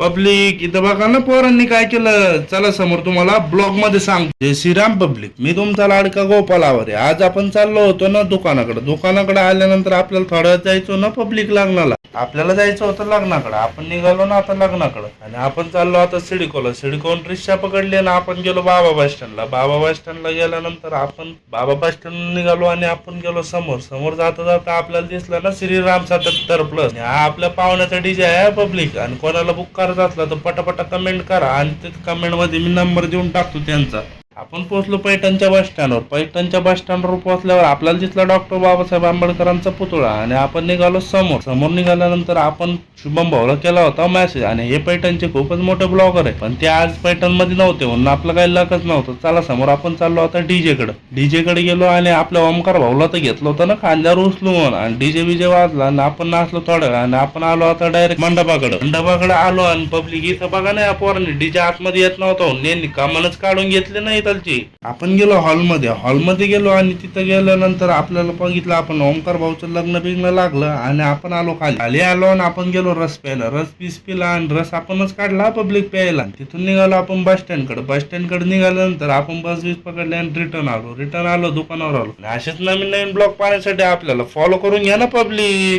Public इथं बघा ना, पोरांनी काय केलं. चला समोर तुम्हाला ब्लॉग मध्ये सांग. जय श्रीराम पब्लिक, मी तुमचा लाडका गोपाल आवारे. आज आपण चाललो होतो ना दुकानाकडे आल्यानंतर आपल्याला थोड्या वेळ जायचो ना पब्लिक लग्नाला. आपल्याला जायचं होतं लग्नाकडे. आपण निघालो ना आता लग्नाकडे आणि आपण चाललो आता सिडकोन रिक्षा पकडली आणि आपण गेलो बाबा बस स्टँडला. बाबा बस स्टँडला गेल्यानंतर आपण बाबा बस स्टँड निघालो आणि आपण गेलो समोर जाता जाता आपल्याला दिसलं ना श्रीराम 77+. हा आपल्या पाहुण्याचा डीजे आहे पब्लिक. आणि कोणाला बुक करायचं असलं तर पटापटा कमेंट करा आणि ते कमेंट मध्ये मी नंबर देऊन टाकतो त्यांचा. आपण पोहोचलो पैठणच्या बस स्टँडवर. पैठणच्या बस स्टँडवर पोहोचल्यावर आपल्याला दिसला डॉक्टर बाबासाहेब आंबेडकरांचा पुतळा आणि आपण निघालो समोर निघाल्यानंतर आपण शुभम भाऊला केला होता मेसेज. आणि हे पैठणचे खूपच मोठे ब्लॉगर आहे, पण ते आज पैठण मध्ये नव्हते म्हणून आपलं काही लकच नव्हतं. चला समोर आपण चाललो आता डीजे कडे गेलो आणि आपल्या ओमकार भाऊला तर घेतलं होतं ना खांद्यावर उचलून आणि डीजे वाजला आणि आपण नाचलो थोडं आणि आपण आलो आता डायरेक्ट मंडपाकडे आलो. आणि पब्लिक इथं बघा ना, पोरांनी डीजे आतमध्ये येत नव्हतं, यांनी कामानच काढून घेतले नाही इथलची. आपण गेलो हॉलमध्ये गेलो आणि तिथं गेल्यानंतर आपल्याला बघितलं आपण ओमकार भाऊचं लग्न लागलं आणि आपण आलो खाली आलो आणि आपण गेलो रस प्यायला. रस पीस पिला आणि रस आपणच काढला पब्लिक प्यायला. तिथून निघालो आपण बस स्टँडकडे निघाल्यानंतर आपण बस पकडले आणि रिटर्न आलो दुकानावर आलो. असेच नवीन ब्लॉग पाहण्यासाठी आपल्याला फॉलो करून घ्या ना पब्लिक.